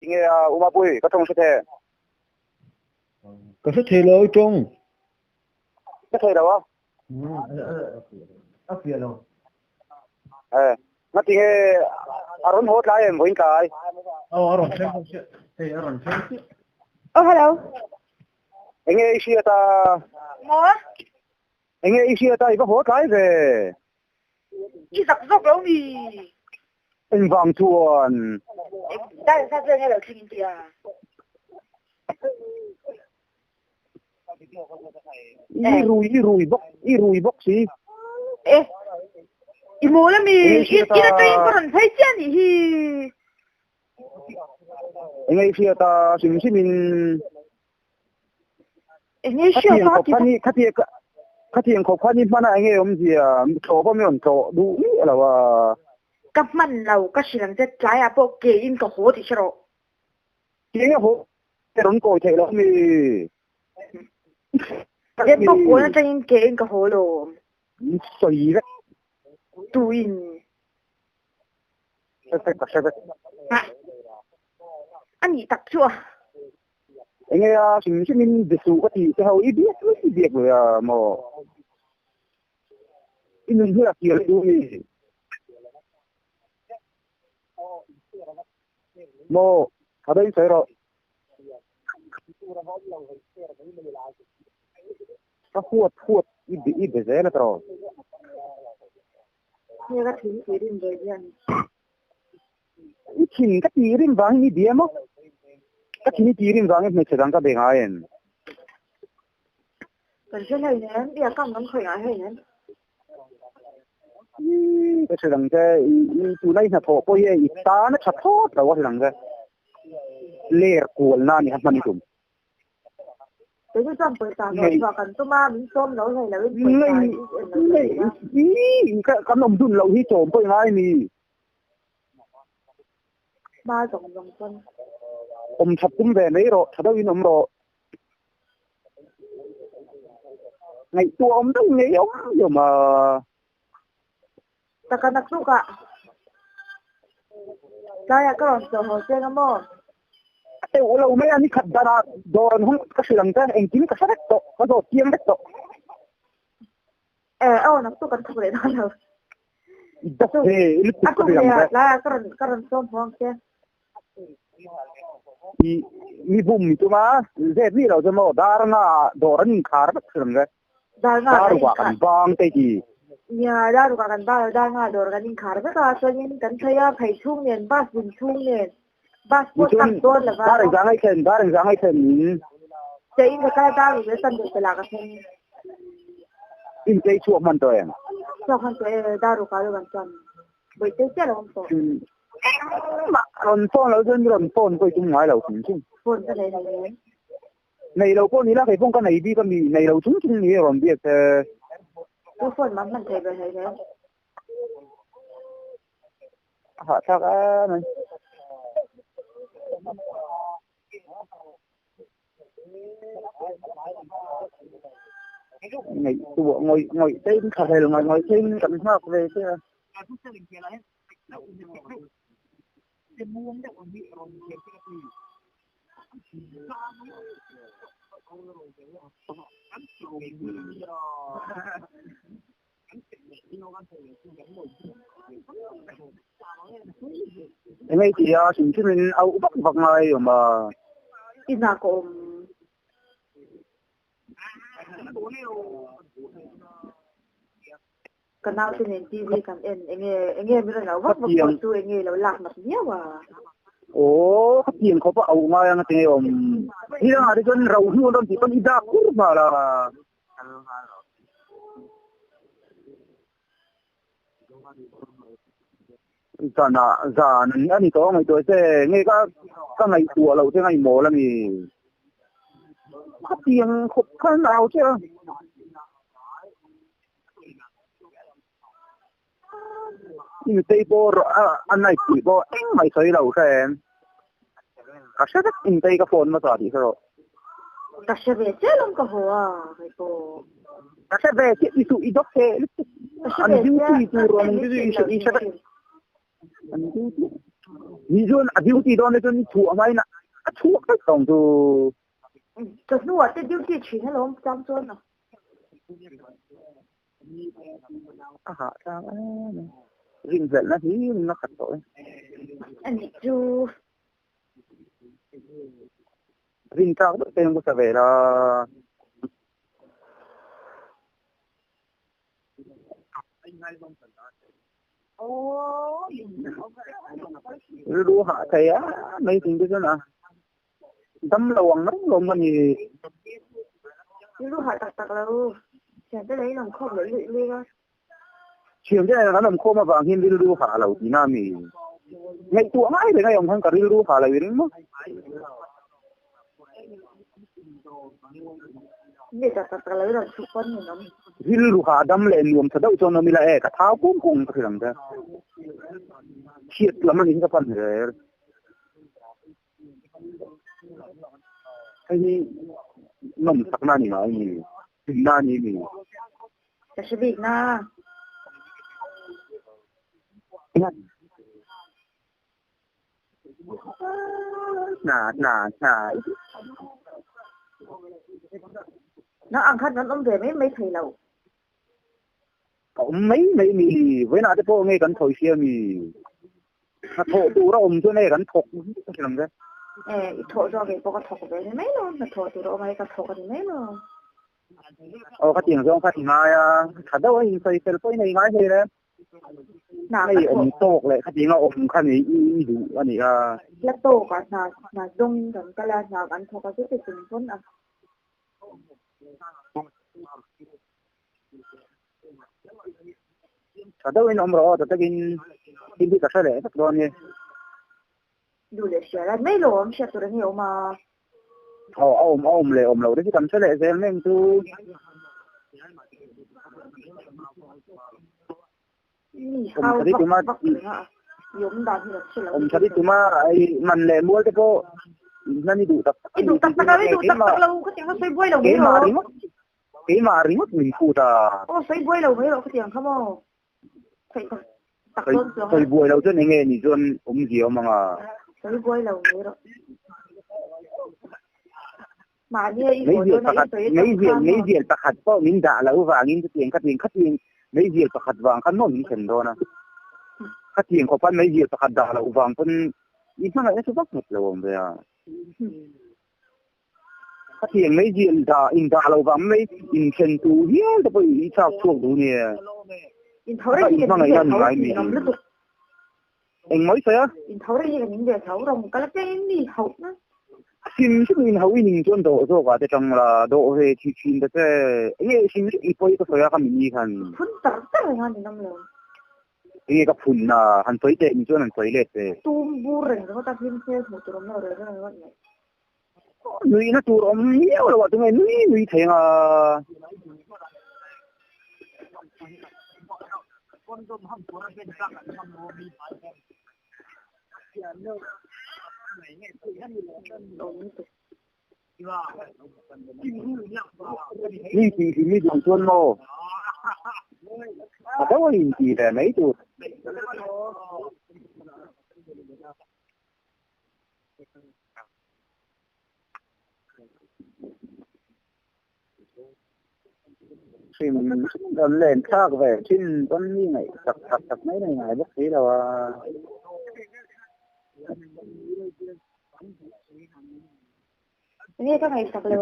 nghe uma bui có trong thế có rất thế lỗi trong cái thời đâu ấp phía đâu nó tiếng aron hot lại em với cái aron xem không chứ thì aron xem chứ hello anh nghe ý ta Ngó anh nghe ý ta có hot lại về đi dọc dọc đâu đi anh vàng chuồn đang sao chơi nghe được chuyện gì à i rùi bốc gì ê i mua là mi ít là tôi có cần thấy chuyện gì anh ấy phía ta xin mình anh ấy chưa có thì khát tiền khổ khoan nhưng mà anh ấy gì à chỗ bao nhiêu chỗ đủ là cấp mình lâu các sự làm rất trái à bộ kể in có hố thì sao cái hố cái đống cội thế lắm mi cái bộ của nó trên kể in có hố rồi sấy đấy tu in sao anh ấy tập chưa anh ấy xin mình để số cái hậu ý biết rồi mà in những cái kia là gì mo ở đây phải rồi ta khuất ít để dễ là rồi nghe cái thứ gì đến rồi anh ít chỉnh cái gì đến vàng như thế mà cái gì đến vàng mình sẽ đang cái bên ai em còn cái này nè bây giờ con nó khởi ai hay nè cái sẽ đang cái tụi này là thọ coi ít ta nó chặt thốt là cái đang cái lệ cuốn na ni hạt mani tum thế chứ trong bữa sáng rồi và cần tôm ma miếng tôm nấu này là bên cái nông dân lâu hi trộm coi ngay mi ba dòng con chập cũng về đấy rồi thật đâu in rồi ngày tua đâu nghĩ rồi mà ta cần đặc dụng ạ đây là cái đồ hồ trên nó mò lâu mấy anh khát ra đồ không có sự lằng cái anh chính cái sát đó có đồ tiêm đó nó tụ cần không để đó đâu đó thì lúc aku lihat lah keren sombong kia mi bum itu mah zet ni lo jemo darna doran khar bak sering ga daru kan bang te ji ya daru kan ba darna doran khar bak ka so ni kan thaya phai chung nen ba sin chung nen ba ko tak don la ba darang jangai ken te in ka ta ni san de la ka sen in te chu man to en so kan te daru ka lo kan chan bai te cha lo so mà ron phone tôi chung ngoài đầu chung phone cái này này đầu phone là phải phone cái này đi cái này đầu chung này rồi biết cái phone mà mình thấy vậy thế hả sao cái này ngày tụi ngồi tên khá là ngồi tên cảm giác về chứ ngay thì chúng mình âu bắc vào ngày mà in là có cái nào thì nên TV kan nghe mình là vấp tu nghe là lạc mặt nhiều à ồ khách tiền có bao ngày anh thấy không đi ra đây con rau luôn đó chỉ con đi ra kurba là giả nên anh có mấy tuổi thế nghe các ngày tua lâu thế ngày mổ là mi khách tiền không khăn nào chứ nhưng tây bộ anh này chỉ bộ anh mày thấy đâu xem các sẽ in tây cái phone mà sao đi rồi các sẽ về chết lắm cả hoa cái cô các sẽ về chết đi tụi ít đốc thế anh đi tụi rồi anh đi sẽ anh đi ni zon a duty don le zon thu mai na a thu ka tong tu cho nu à tên duty chuyển hay là ông chăm chôn à a ha ta ring zel na hi na khat to anh chú ring ta ko tên ko sa ve la lu hạ thầy á mấy tiếng cái nào tấm lồng nó lồng mình gì lu hạ tặc tặc là chẳng tới đấy làm không lấy lụy luôn á chiều cái này nó làm khô mà vàng hiên lu hạ lẩu tí nam mì ngày tuổi ngay để ngày ông thằng cả lu hạ lại đến mức để tặc tặc lấy làm chụp con mình lắm lu hạ đâm lên luồng thật đâu cho nó mi lại cả tháo cũng không có thể làm ra thiệt lắm anh cái phần này cái nằm sắc na ni nói gì na ni miจะชีวิตนะnó ăn khách nó ông về mấy thầy lầu mấy mì với nào cái phố nghe gần thổi xe mì nó thổi tủ đó ôm chỗ này gần thọc cái làm cái thổi cho về có thọc về mấy luôn nó thổi tủ đó mấy cái thọc thì mấy luôn cái tiền trong cái ngày thật đâu anh xây xây cái này ngay thế đấy này ôm tóc lại cái tiền ôm cái này đủ anh ấy là tổ cả là dung gần cái là ăn thọc cái cái tình huống à thật đâu anh ôm rồi thật cái cái cái cái này thật đó nhỉ đủ để sửa là mấy lỗ sửa tụi nhiều mà ôm lâu đấy cái cầm cái này xem nên tu không đi tụi mà đi tụi mà ai mình lệ mua cái cô nên đi đủ tập cái lâu cái tiếng nó xoay quay đầu mấy rồi cái mà remote mình phụ ta xoay quay đầu mấy rồi cái tiếng không không xoay quay đầu cho nên nghe nhỉ cho gì mà xoay quay đầu mấy rồi mà như mấy gì ta khát po mình đã lâu và mình cái tiền mấy gì ta khát vàng khát nó mình xem đó nè khát tiền có mấy gì ta khát đã lâu vàng phân ít mà nó sẽ bắt một lâu vậy à khát tiền mấy gì đã lâu vàng mấy in xem tu hiếu đó bởi vì sao thuộc đủ nè in thấu đấy gì anh mới sao in thấu đấy gì những điều xấu rồi cái là cái gì hậu nữa xin chúc mình hậu hình chuẩn độ rồi cả trong là độ về chi phí đó cái nghe xin chúc ít bôi có phải là mình hàng phun tật tật là gì năm rồi cái cái phun là hàng phơi tệ mình cho hàng phơi lệ tum buren nó ta phim xe một tụi nó rồi đó nuôi nó tụi ông nhiều là tụi mình nuôi thế àนี่คือมีดวงชนโมแต่ว่าอินทีแต่ไม่ถูกสิ่งดำเนินข้าวแบบชิ้นต้นนี่ไงตักไม่ได้ไงพวกนี้เรานี่ก็ไงสักเลย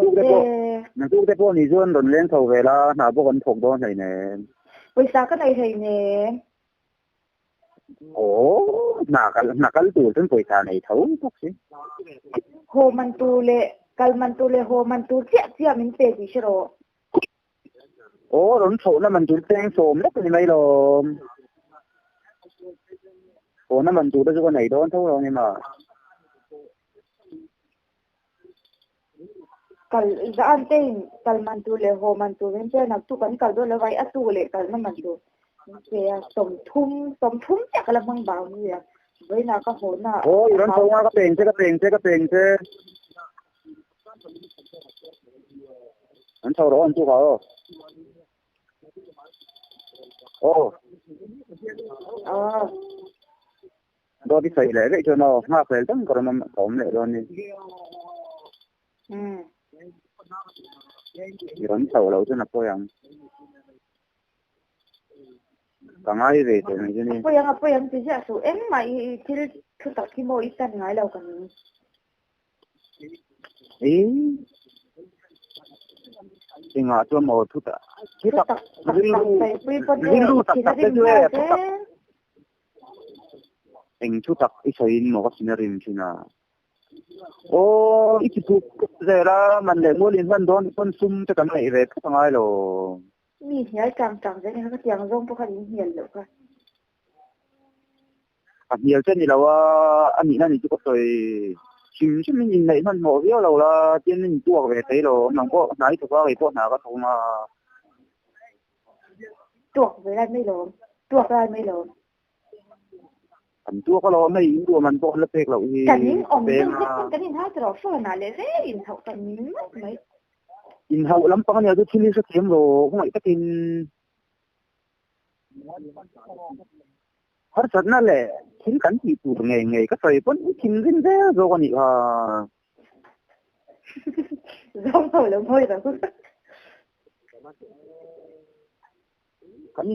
นั่นทุกแต่พวกนี้ส่วนโดนเลี้ยงเขาเวลาหน้าพวกคนถกโดนใส่เนี่ยวิสาก็ในไทยเนี่ยโอ้หนักตัวจนป่วยตาในเท้าพวกสิโฮมันตูเล่กัลมันตูเล่โฮมันตูเจี๊ยมันเตะดิชโรโอ้ร้อนโซนแล้วมันจุดแสงโสมแล้วเป็นไงล่ะโอ้นั่นมันจุดได้จุดไหนโดนเท่าเราเนี่ยมาkal daan tein kal mantu le ho mantu ven che nak tu kan kal do le vai atu le kal na mantu ke som thum ja kala mang ba ni ya với na ka ho na o iron so ma ka peng che an so ro an tu ka o đó thì phải lấy cho nó hoa phải tăng còn mà tóm lại rồi nên 이런 서울 어디나 보양 강아지 되는 이제는 apa yang tidak so em mai til tu tak kimo ikan ngai lau kan 이 tinggal cuma mau tu tak kita rindu tak juga tu tak tu tak isain mau sinarin sina oh itu tu zera man le mo lin man don konsum te kan nei ve ka ngai lo mi hiai kang je ni ka tiang zong po kan hian lo ka a hiel chen ni lawa ani na ni tu ko soi chim chim ni nei man mo viao lo la tien ni tu ve te lo nang po nai tu ko ve po na ka thong ma tuộc với lại mấy lồn tuộc lại mấy lồn anh tu có lo mấy tu mình po là pek lo i cái những ông cái những hai trò phơi nào để thế in hậu cái những mấy in hậu lắm bao nhiêu tu chili sa tiêm lo không ai ta tin har sat na le thin kan ti tu ngai ngai ka soi pon thin rin de zo ko ni ha giống thôi là thôi rồi kan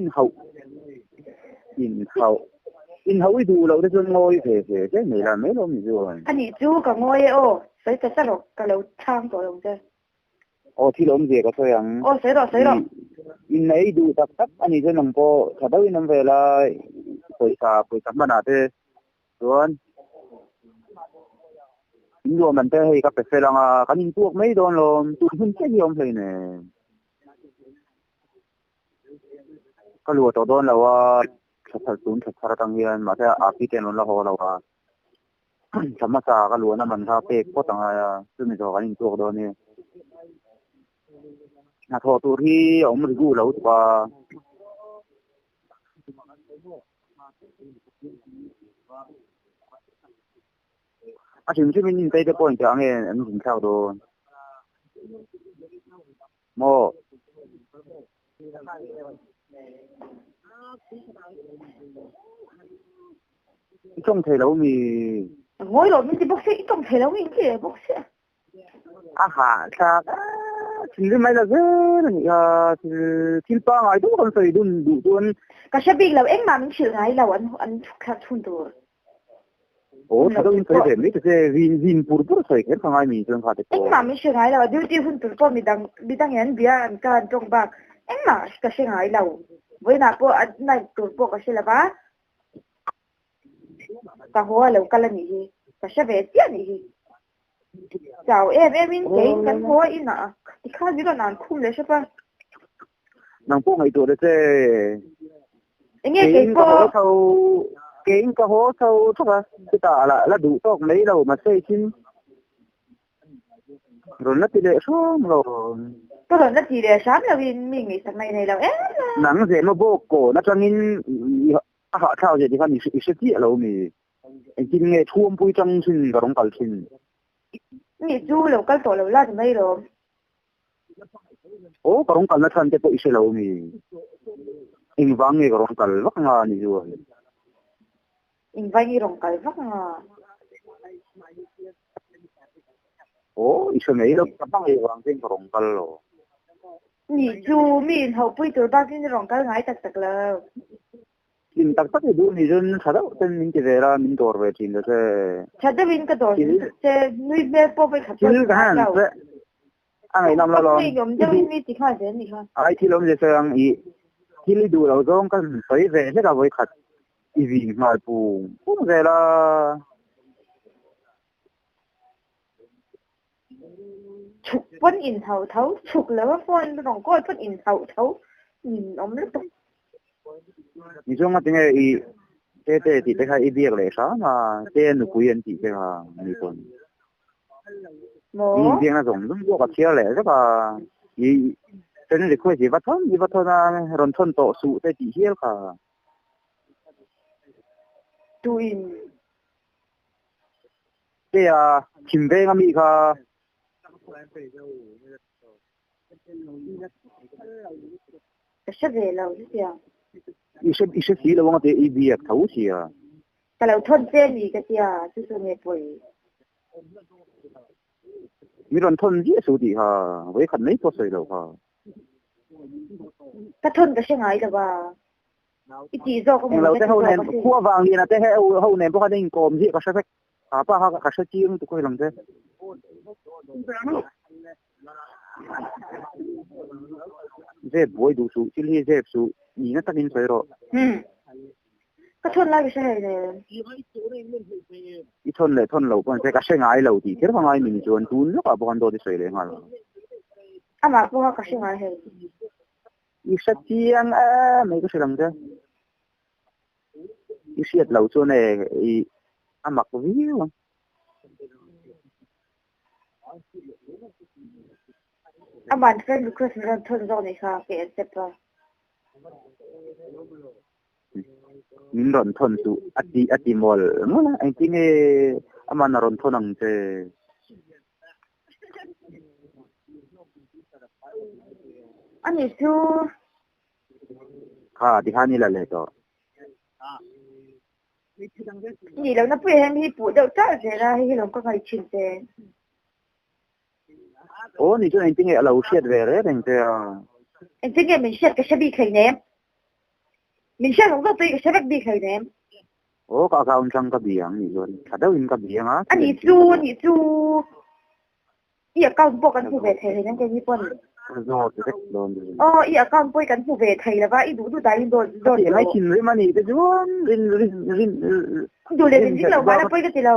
in hậu du lo de zon ngoi thế cái này là mấy lom rồi anh đi chú cả ngồi ô sai cái lộc cái lộc trang rồi không chứ ô thì lom gì có thôi ang ô sai rồi in này du tap anh ấy nằm po thật đâu nằm về là quay sa mà nè thế rồi in đồ mình thế hay các cái là cái in tuộc mấy đòn lom tuộc hơn cái gì ông thầy nè cái lúa to đòn là thật thật tăng hiền mà thế api cái nó là hồ là thầm mà sa cái lúa nó mình thà pek có tăng chứ mình cho cái in tuộc đòn nè na thọ tu thì ông mình gu lâu qua 지금 주민님 데이터 포인트 안에 무슨 차도 뭐 trong thể lâu mi ngồi rồi mình thì bốc xí trong thể lâu mình kia bốc xí 아하 자 지금 말là 실pa ngay đúng con sợi đun đủ đun cái xe bị là em mà mình chịu ngay là anh khát thun rồi 오 자동인 소리 되네 그제 윈 부르부르 소리 그 상황이 미전 가데 em mà mình chịu ngay là duty hun tụi con mình đang nhận bia ăn can trong bạc em mà cái xe ngay là với nào po anh này tụi po cái xe là ba cái hoa là cái là gì cái xe về tiền gì chào em mình thấy cái hoa in à thì khác gì đó nàng khum đấy chứ ba nàng po ngày tuổi đấy chứ anh nghe cái po cái có hố sâu thôi à cái ta là đủ to mấy đầu mà xây chín rồi nó tỷ lệ xuống rồi cái rồi nó tỷ lệ sáng là vì mình nghĩ thằng này là em nắng dễ mà vô cổ nó cho nên họ thao gì thì hắn sẽ tiếc lâu mình chính nghe thuông bụi trăng xin và đóng cẩn xin mình chú lâu cái tổ lâu là thì mấy rồi ố có đóng cẩn nó thân cái bụi sẽ lâu mình in vang nghe có đóng cẩn vắt ngà như rồi in vang nghe rong cái vắt ngà ố ít mấy lúc các bạn vang trên có đóng cẩn rồi mình chú mình học bụi tổ ba cái rong cái ngay tắc là in tắc tắc thì đúng thì dân thật đó tên mình chỉ về là mình đổ về thì nó sẽ thật đó mình cái đó sẽ nuôi bé po phải khát chứ cái hàng sẽ anh ấy làm lo mình dùng cho mình thì khai đến thì khai ai thì làm gì sang ý thì đi đủ lâu rồi cái phải về sẽ là với khát ý gì mà phụ cũng về là chụp vẫn in hậu thấu chụp là phone rong coi vẫn in hậu thấu nhìn ông rất tốt你说我今个这地这个一别来啥嘛？这你不愿意这个你说，你别那种我个车来这个，你真的快些把他那人村到处在地下个，对，对呀，前边个米个，cái xe về lâu chứ sao一些洗了我这一别头去啊。แต่เราทนเจมีก็เจียซื่อๆเมป่วย มีรอนทนเยอะสุดที่ฮะไว้ขันไม่พอใส่แล้วฮะ ก็ทนก็ใช่ไงแต่ว่าอีจีโซก็ เราแต่เขาเนี่ยขั้ววางนี่นะแต่เขาเนี่ยพวกเขาเนี่ยกลมที่เขาใช้ป้าเขาใช้จิ้มตุกคนลงเจ้เจ็บบ่อยดูสูชิลี่เจ็บสูนี่นะตัดอินใส่รอก็ทนไล่ไปใช่เลยอีทนเลยทนเราเพราะแต่ก็ใช้ง่ายเราดีที่เราง่ายมีจวนทุนแล้วก็บอกกันโดนที่ใส่เลยงั้นอ่ะมาพวกเขาก็ใช่ไงเหรออีสักเที่ยงไม่ก็ใช่ลงเจ้อีเสียดเราจวนอีมักวิวอ่ะมันเฟรนด์ลูกส์รันทนโซนี่ค่ะเกสเซปต์มินรอนทนสุอติมอลมั้งนะไอ้ที่เนี่ยอามันรอนทนอังเจอันนี้ซูค่ะที่ฮันนี่แหละเลยก็นี่เรานับไปให้มีปู่เดี๋ยวจ้าเจนะให้เราก็ไปชิมเจโอ้นี่จนไอ้ที่เนี่ยเราเสียดเวรเองเจ้าไอ้ที่เนี่ยมันเสียดก็ใช่บีใครเนี่ยมันเสียดของก็ตัวก็ใช่บีใครเนี่ยโอ้ก็เขาอุ่นช่างกับเบียงนี่จนถ้าเดินกับเบียงอ่ะอันนี้ซูอีกเก้าปกันผู้เวทไทยนั่นแกญี่ปุ่นโดนเด็กโดนอ๋ออีกเก้าปกันผู้เวทไทยแล้วว่าอีดูได้โดนไม่กินเลยมันนี่แต่จวนรินดูเลยจริงๆเราว่าไปก็ติเรา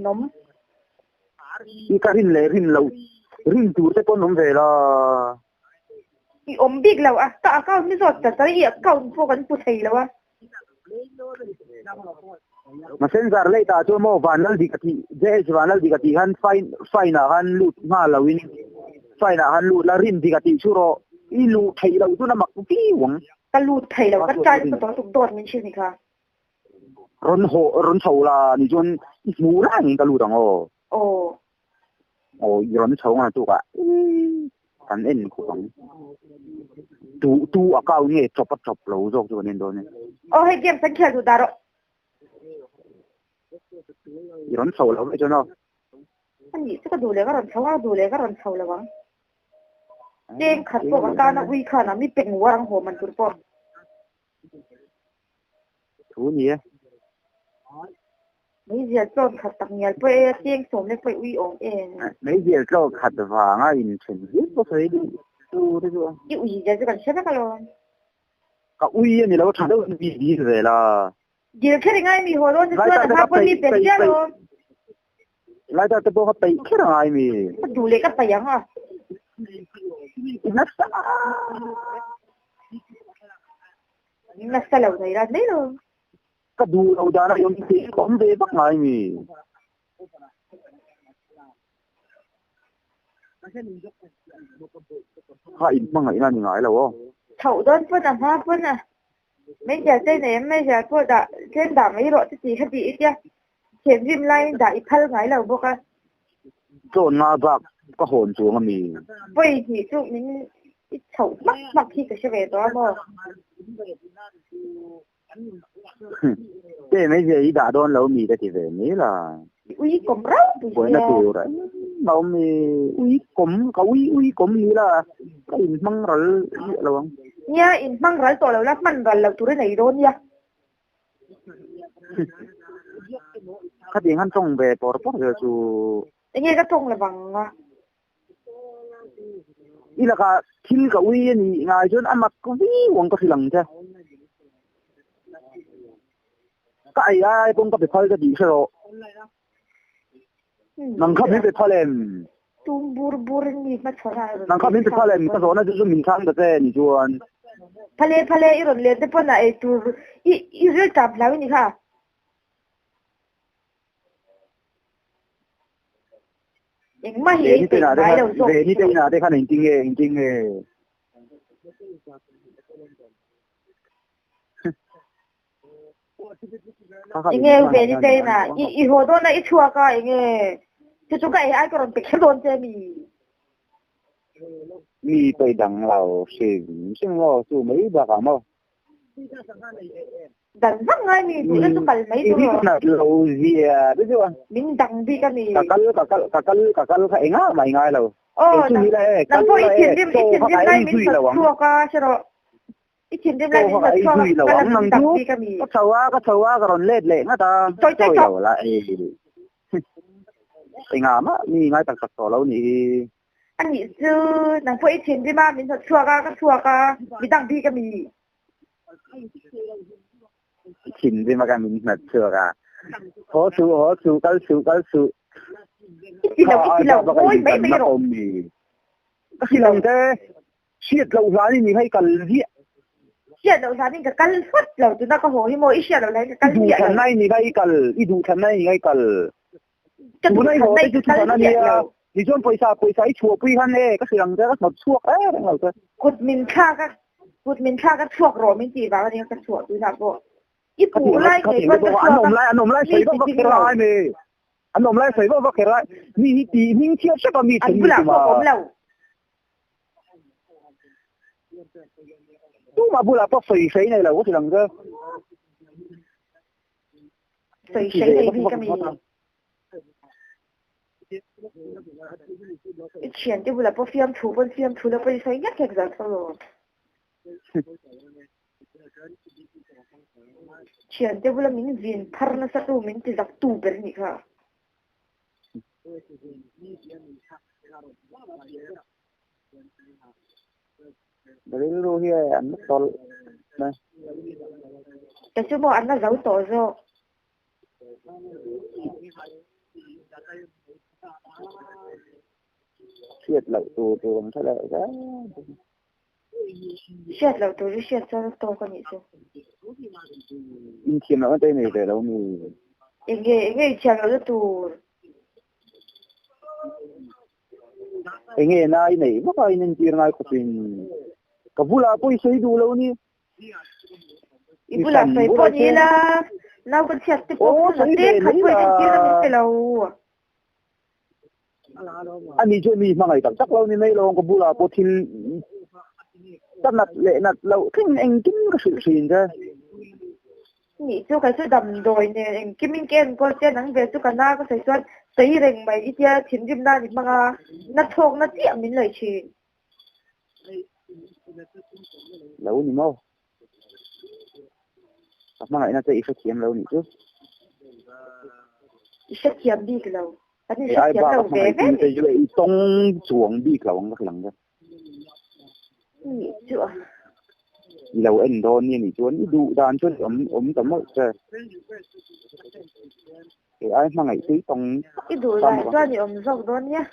นมอีกรินเลยรินเรารินดูแต่ปนนมเวลาอีอมบิ๊กเราอ่ะแต่เก้าไม่สดแต่ตอนอีกเก้าพวกกันผู้ไทยแล้ววะมาเซ็นซาร์เลยตาชัวโม่ฟันนั่นดีกที่เจสฟันนั่นดีกที่ฮันไฟน่ะฮันลูดมาลาวินไฟน่ะฮันลูดลารินดีกที่ชูโรอีลูไทยเราตัวน้ำมักพี่หวงกันลูดไทยเราก็ใจก็ตัวตุกๆมันชื่อนี่ค่ะร้อนเฉาละนี่จนหมูร่างกันลูดอ่ะโอ้ร้อนเฉาอ่ะตัวอ่ะกันเอ็นของตูอ่ะเก้าเนี่ยจบเราจบตัวนี้โดนเนี่ยโอ้ให้เกมสังเกตดูดารร้อนเฉาเราไม่จนเนาะอันนี้จะก็ดูเลยก็ร้อนเฉาดูเลยก็ร้อนเฉาเลยวะเด้งขัดพวกการนักวิเคราะห์นะมีเป็นหัวรังหัวมันตัวปอมทูนี่ไม่เสียจนขัดตังเงียไปเตียงสมเลยไปอุ้ยองเองไม่เสียจนขัดวางอ่ะอินเชนยิ่งก็ใช่ดิดูดิดูอีอุ้ยจะกันใช่ไหมกันล่ะก็อุ้ยนี่เราทำได้ดีเลยล่ะเดี๋ยวแค่ไงมีหัวร้อนจะช่วยแต่ถ้าคนมีเป็นเจ้าล่ะไล่แต่บอกว่าไปแค่ไงมีดูเลยก็ไปยังอ่ะนักษาเราไหนล่ะนี่ล่ะก็ดูเราจานะยมตีผมเด็กไงมีข้าอินมั่งไงนั่นยังไงแล้ววะเท่าโดนพูดอ่ะฮะพูดอ่ะไม่ใช่ใจไหนไม่ใช่พูดอ่ะเช่นด่าไม่รอดจีคดีอีกเนี่ยเขียนริมไล่ด่าอีพัลไงเราบอกอ่ะโจรมาบักก็โหนสูงมีไปที่จุดนี้เท่ามักที่ก็ใช่ไหมตัวบ่เจ้ไม่ใช่ด่าโดนเรามีแต่ที่เวนี่ล่ะอุ้ยกลมเราป่วยน่าตัวเลยเรามีอุ้ยกลมก็อุ้ยกลมนี่ล่ะก็อินมั่งรัลระวังเนี่ยอินมั่งรัลตัวเราแล้วมันรัลเราตัวไหนโดนเนี่ยข้าเพียงหันส่งไปปอร์เดี๋ยวจูยังไงก็ตรงระวังอ่ะอีล่ะก็คิลกับอุ้ยนี่ง่ายจนอันมักก็วิ่งวังก็สิหลังใช่ก็ไอ้ผมก็ไปพอก็ดีใช่หรอนังขับนี่ไปพอเล่มตุ้มบูรนี่มาชนะนังขับนี่ไปพอเล่มก็สอนน่าจะจะมีทางแต่เจ้นี่จวนพะเลอีรอนเลยแต่พอน่ะไอ้ตัวอีเรื่องจับแล้วนี่ค่ะยังไม่เห็นเป็นไรเราส่งนี่เป็นอะไรค่ะจริงๆจริงๆยังไงเวนิเตน่ะอีโหโดนน่ะอีชัวก็ยังไงจุกๆก็ไอ้ก็โดนไปแค่โดนเจมีไปดังเราซึ่งเราสู้ไม่ได้กันมั้ง dan vang ngay mi tu itu kal mai tu ini na lo zia tu chưa min dang di ka mi kakal ka enga mai ngai lo oh nang po itin dim lai min chua ka chero itin dim lai min chua ka nang dang di ka mi ka chawa ka ron let le nga ta choi lo la enga ma mi ngai tak tak to lo ni anh nghĩ chứ nang po itin dim ma min chua ka mi dang di ka mi chín thì mà cái mình mất chưa cả khó su cái su ít lâu ôi mấy rồi chỉ làm thế siết lâu giá thì mình hay cần gì siết lâu giá thì cái cần phất lâu chúng ta có hồ hi môi siết lâu này cái cần gì thằng này mình hay cần ít đủ thằng này hay cần bữa nay hồ cái thằng này thì chọn पैसा ít chùa quy han nè cái sự làm thế cái một chuộc ấy đang làm thế cột mình kha cái chuộc rồi mình chỉ vào cái chuộc tôi nào bộ ít phụ lại cái con anh nôm lại thấy bao cái lại nè anh nôm lại thấy bao cái lại mi tí mi chưa chắc có mi anh bula có lâu tu mà bula có sấy này là có thể làm cơ sấy này thì cái mi ít chuyện thì bula có phim thu là phải sấy nhất cái gì thôi chuyện thì bula mình viên thar na sa tu mình thì giặc tu bên này cả đấy rồi anh mất tol này cái số một anh là giàu to rồi siết lậu tù làm sao lại đó siết lậu tù siết cho to con nhỉ chứ in tiền nó tên này để đâu mình nghe chàng lậu tù nghe này mà cái nên tiền này có tiền cái bula bôi xây đủ lâu nè bula xây bôi gì là nào có siết thì bôi xây để khách quay đến kia là mình lâu anh đi chơi mi mà ngày chắc lâu nên đây lâu có bula bôi thì tất nạt lâu thế anh chính cái sự gì ra nghĩ cho cái sự đầm rồi nè anh kim minh ken có chơi nắng về cho cả na có thể xoan xây rừng mày ít ya thiên kim na thì mà nó thuộc nó tiệm mình lời chuyện lâu nhỉ mau mà ngày nào chơi ít kiếm lâu nhỉ chứ ít kiếm đi cái lâu anh ít kiếm lâu về về thì lại tông chuồng đi lâu không có lần đó nghĩ chưa lâu anh đó nên thì chuồn đủ đàn chuồn tấm mất rồi thì ai mà ngày tí tông ít đủ lại cho nhiều dòng đó nhé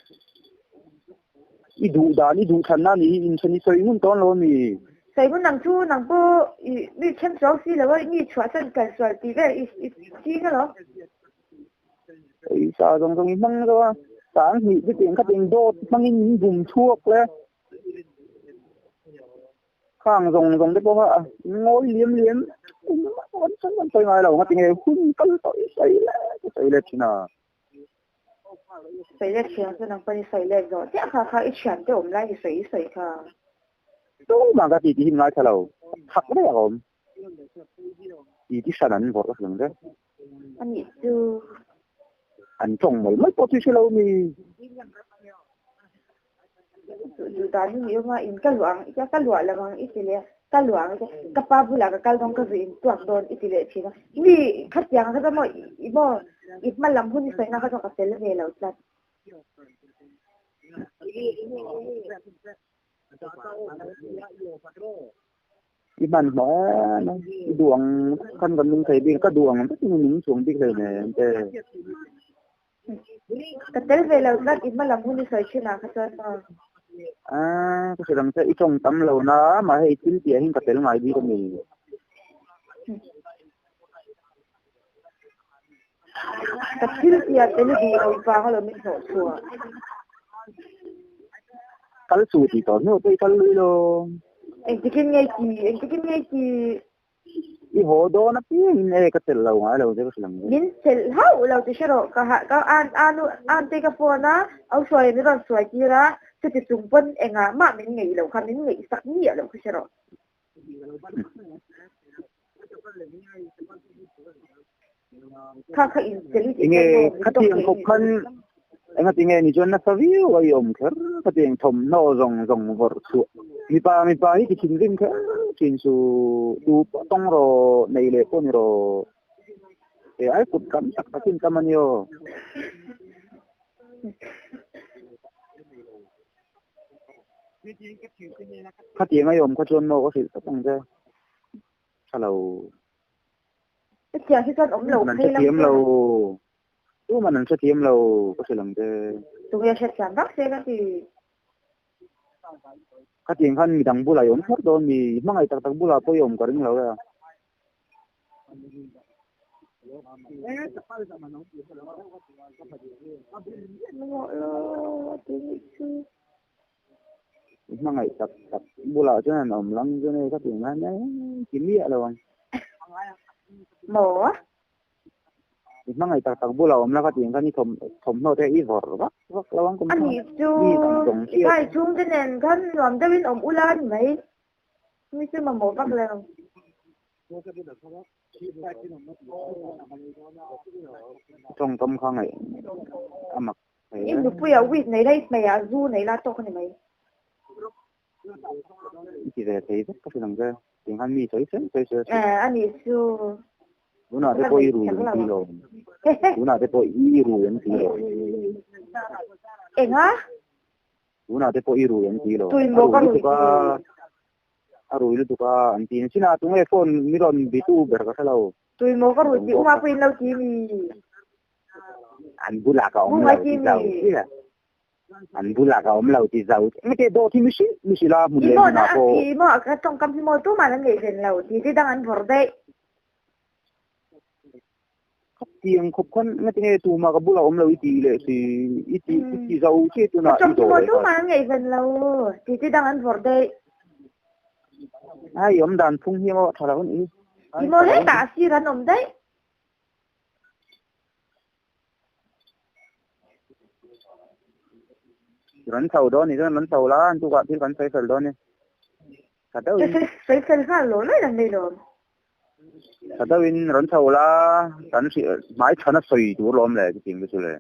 ít đủ thần na thì in chân xây muốn tốn luôn thì xây muốn nằm chu nằm bơ đi xem giáo sư là vậy đi chua chân cái xoài tí cái ít cái đó sao dòng măng rồi sáng thì cái tiền khách tiền đô măng in vùng chuộc lên khang dòng cái bông ạ ngồi liếm vẫn tôi ngay đầu ngắt nghe hun cân tội xây lên chứ nào xây lên chuyện cho nó phải xây lên rồi chắc khá ít chuyện để ông lại xây khá đâu mà cái gì ngay theo đầu thật đấy không gì sản anh vợ cái đấy anh nghĩ chứ anh trồng mấy có chứ lâu mi dù ta như nhiều mà in cái luang là bằng ít lệ cái luang cái pa bula cái dong cái gì tuang don ít lệ chứ ni khát giang cái mà ít mà làm hun xây na cái dong cái sel về lâu lắm ít mà nó đường con mình thấy đi cái đường rất là mình xuống đi rồi này cái sel về lâu lắm ít mà làm hun xây chứ na cái cái làm sao ít trong tấm lâu nó mà hay chín tiền hình cái tiền ngoài đi con mình cái chín tiền tiền đi lâu vàng là mình hỗ trợ cái số thì tốn nhiều cái luôn anh chỉ kinh nghe gì cái hồ đó nó tiền này cái tiền lâu ngoài lâu chứ cái làm mình tiền hậu lâu thì sao rồi cái an cái phone á ông xoay nó rồi xoay kia ra thì chúng vẫn anh mà mình nghĩ lâu khăn mình nghĩ sắc nhiều lâu cái sao rồi Kaka intelligent. Inge katiang kopkan anh nghe ni chuan na saviu ai om kher katiang thom no rong vor su mi pa hi ki chin rim kher chin su tu tong ro nei le ko ni ro e ai put kam tak takin kamanyo katiang ai om ko chuan no ko sil tong je hello Cái con ống lầu hay lắm lầu tu mà sẽ tiêm lầu có thể làm thế tụi em sẽ sản bác xe các tiền khăn mi đằng bula yếm hết đó mi mang ai tắc bula tôi yếm cái lầu à mang ai tắc bula cho nên ông lăng cho nên các tiền khăn đấy kiếm địa đâu anh mổ mang ngày tạc bula om la ka ting kan ni thom no te I vor vak lawang kum ani chu kai chung te nen kan lam da win om ulan mai mi chu ma mo vak le trong tâm khang này amak im du pu ya wit nei dai mai ya zu nei la to kan mai chỉ để thấy rất có thể làm ra tiếng han mi thấy ani chu una de poi ru tilo una de poi ru tilo enga una de poi ru tilo tui mo ka aru ilu tuka antin sina tungai phone miron bitu ber ka salo tui mo ka ru ti uma pin lau ti mi an bula ka om lau ti zau an bula ka om lau ti zau ngate do ti misi la mun le na ko mo ka tong kam mo tu ma la ngai zen lau ti dang an vor dai tiếng khop con ngay tiếng tu mà cái bula om lâu ít lệ thì ít giàu chứ tu nào trong tu mà ngày gần lâu thì đang ăn vọt đây ai om đàn phung hiếm mà thà là con ý thì mà hết cả xí ra nồng đấy rắn sầu đó này rắn sầu lá tu cả thì rắn sầu đó này thật đâu sấy khá lớn đấy là này rồi thật đâu in rắn sầu lá rắn sĩ mãi chán nó sôi đủ lắm lệ cái tiếng cái số lệ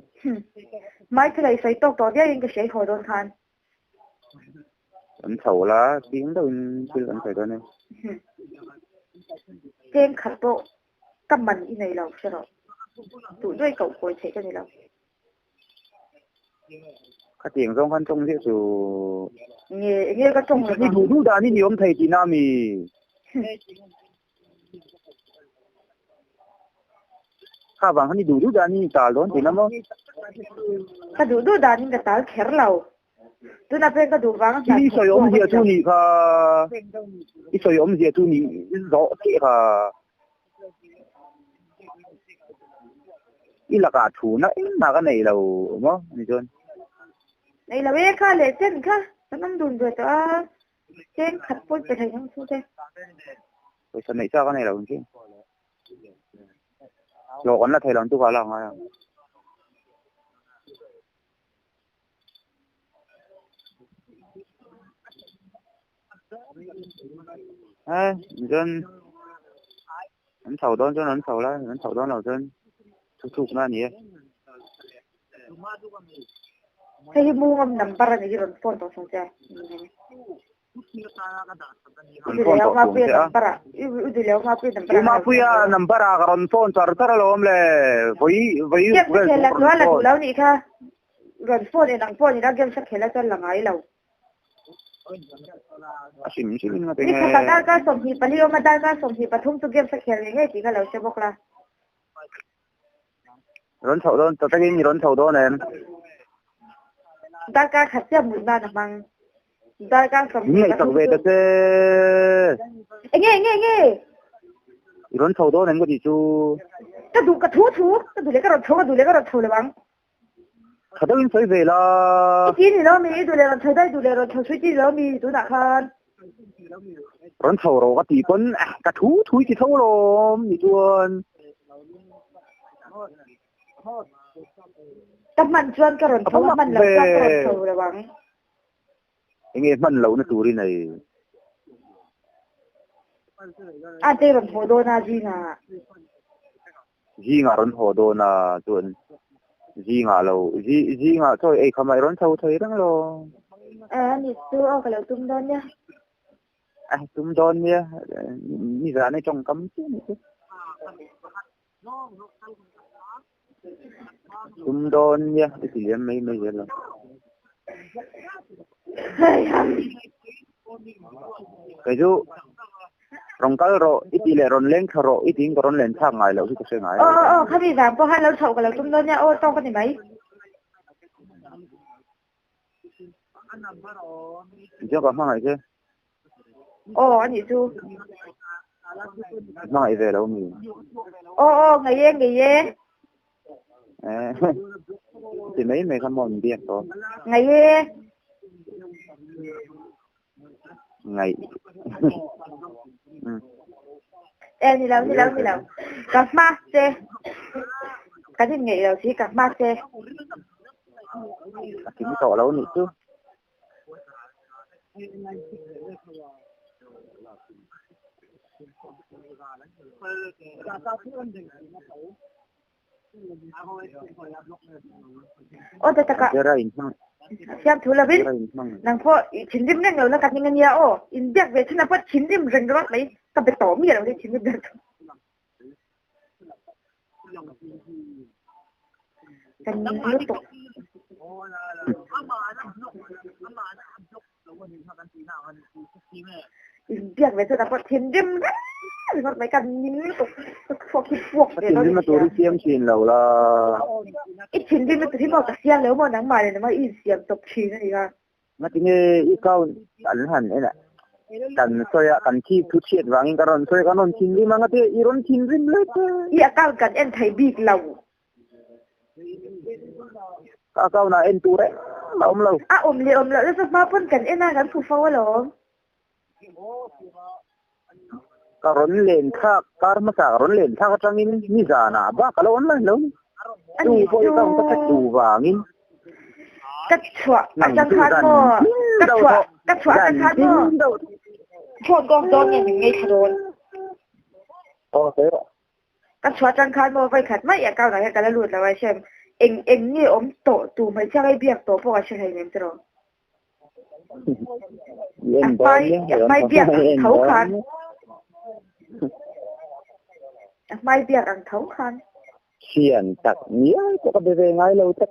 mãi cái này sấy tóc đó đi anh cái sấy hồi đồn than rắn sầu lá tiếng đâu in cái rắn sầu đó này trên khát bộ cầm mình như này lâu sao rồi tụi đôi cậu coi thấy cái này lâu cái tiếng trong khăn trong thế số nghe cái trong cái đủ đã đi nhiều thầy thì nam mi các bạn hani đủ đã đi tal đó thì nó cái đủ đã đi cái tal khéo lâu tu na pen cái đủ vàng đi soi om dia tu ni ka đi soi om dia tu ni rõ thế ka đi là cả thủ nó mà cái này là mà này chân này là bé khá lệ chân khá nó nằm đùn rồi cho trên khát bôi về thành trong số thế rồi sau này sao cái này là gì rồi còn là thầy làm tu vào lòng à dân hắn sầu đó cho hắn sầu là hắn sầu đó là dân thục na nhỉ Hey, mo ngam nampara ni ron phone to sang cha. Udileo ma pu nampara. Udileo ma pu nampara. Ma pu ya nampara ron phone tar lo omle voi khela la tu lau ni kha. Ron phone ni nang phone ni da game sa khela cha langai lau. Sim na Ni ka ka som hi palio ma da ka som hi pathum tu game sa khel ngai ti ka lau se bokla. Ron thau don ta ni ron thau don em da ka khat cha mun na mang da ka som ni tak ve ta se nghe ron thau don em ko di chu ka du ka thu ka du le ka ro thu le bang khada in sai ve la ti ni lo mi du le ro thu dai du le ro thu chi lo mi du na khan ron thau ro ka ti pon ka thu chi thau lo ni chuan tâm mình chuyên cái rồi thấu mình là cái rồi thấu bằng nghe mình lâu nó tụi này Ate ron hodo na ji nga. Ji nga ron hodo na tuan. Ji nga lo. Ji nga thôi ai kamay ron thâu thấy đó lo. Ni su o ka lo tum don nha. Tum don nha. Ni ra này trong cấm chứ. Tum don nha. Thì liền mấy giờ lo. Cái chú rong cái ro ít đi lệ ron lên kharo ít tiếng ron lên thang ngày lâu thì có sẽ ngày. Khá bị giảm có hai lâu thầu ka lo tum don nha. Tao cái này mấy. Chứ có mang ngày chứ. Ni su. Mang ngày về đâu mình. Ngày ye. Thì mấy mày không mòn tiền đó. Ngày ye. Ngày. Ni lâu. Cặp mắt xe. Cái gì ngày lâu xí cặp mắt xe. Chính tỏ lâu nữa chứ. Taka. Siap thula bin. Nang po chindim nang lo na kat ningan ya in biak ve thina pot chindim reng rot mai ka be to mi lo ni chindim dak. Kan ni lu to. In biak ve thina pot chindim rot mai kan ni lu to. Phok ve lo. Chindim tu ri siam chin lo la. Chindim tu thi mo ta siam lo mo nang ma le ma in siam top chi na ya. Mà tiếng ikaw anh hẳn ấy nè. Cần soi cần chi thu chiết vàng cái ron soi cái ron chín đi mà cái iron chín rim lên. Cao cần em thấy bị lâu. Cao na em tu đấy. Mà lâu. Ôm lâu. Rất mà pun cần em đang phụ phao lo. Cái ron lên khác, cái mà sao ron lên khác trong in ni ra na ba kalau online lâu. Tu voi cao cái tu vàng in. Cắt chua, cắt khát mò, cắt chua mò. Chọn con don nghe thật rồi. Thế rồi. Cắt chua khát mò phải khát mấy cao này cái là luôn là vậy xem. Em nghe ôm tổ tụ mấy cha cái biếc tổ bỏ chơi hay nem rồi. Mai biếc thấu khăn. Mai biếc ăn thấu khăn. Xiên tặc nhía cho cái bề ngay lâu tắc.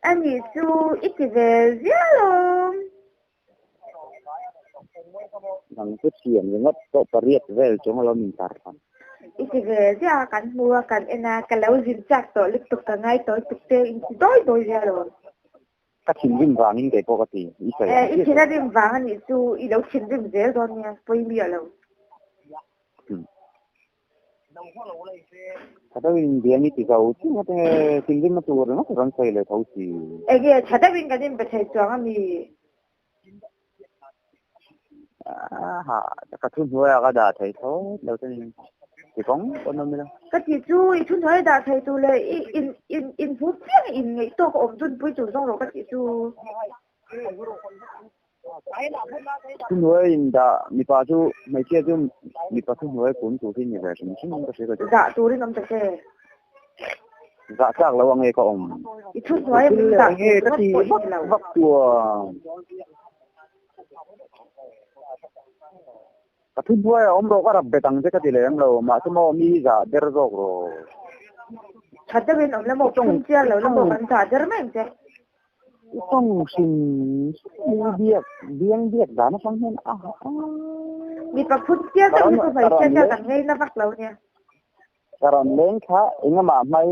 Anh nghĩ chú ít thì về dễ luôn. Nang chút xiên nhưng ngất có pariết về chúng lo mình tạt. Ít thì về dễ kan mua kan ena kan lâu zin chắc tổ lịch tục cả ngày tối tục tê đôi dễ luôn. Các chín rim vàng in cái có cái gì? Ít thì là rim vàng anh nghĩ chú ít đâu chín rim dễ rồi nha, phơi mía luôn. Kada win dia ni tigau tu mate tinggi ma tu ron ron sai le thau si Ege chada win kadin bethai chuang mi ha ka thun hoya ga da thai tho lo ten ti kong kon mi la ka ti chu I thun thoi da thai tu le in fu piang in ngai to ko om tun pui chu song ro ka ti chu thun hoya in da mi pa chu mai che chu mi pa thun hoya kun tu tin ni ve sim sim ka se ka da tu ri nam ta se dạ chắc là ông ấy có ông I thun thoi mi da nghe cái gì vắt chùa cái thun hoya ông đâu cóรับbetang chứ cái gì em đâu mà sao mà mi dạ der rồi chada win om la mo chung chia lo la mo kan sa der men che không xin biết đã nó phong hen mi pa phut chia ka mi ko phải chia ka tang ngai na vak lo nya karon lên khá inga mà mai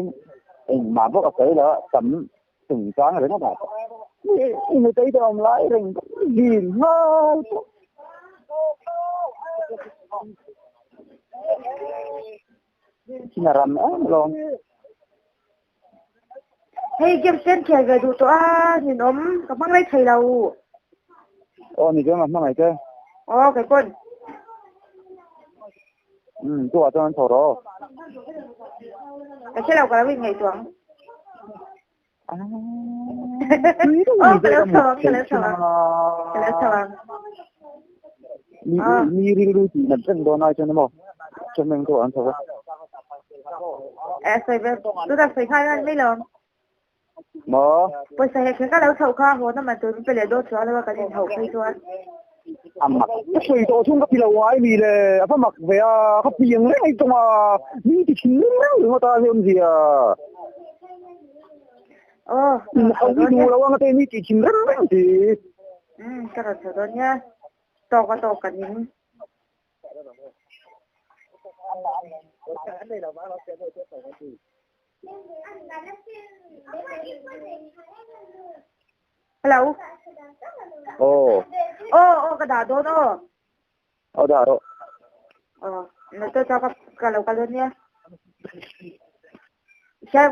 mà bốc cái đó tầm từng trang rồi nó bảo ini thấy đó ông lái rình gì ngon sinaram long hey kem sen che ga du to ni nom ka mang lai thai lo ni cái mà mày cái cái con tôi cho anh thổi rồi cái xe nào cả win ngai chuang cái lớp sawang มีรู้จีนั่นเป็นโดนอะไรใช่ไหมหมอจนมันตัวอันเท่าไหร่ใส่แบบตัวใส่ข้าวนั่นไม่ลงหมอไปใส่แค่ก็แล้วเท่าข้าวหัวน้ำมันตัวไปเลยโดดชัวแล้วก็จะเท่าใครตัวมัก水多冲个皮了歪咪嘞啊不มักเวียเขาเปียงเลยไอ้ตรงอ่ะนี่ที่ชิ้นนึงหรือว่าตาเรื่องเสียเอาที่ดูแล้วว่าก็เต้นี่ที่ชิ้นนึงสิก็เราตอนเนี้ยต่อกันนี้ฮัลโหลโอ้กระดาษโดนได้แล้วตัวเจ้ากับเรากันเนี่ยใช่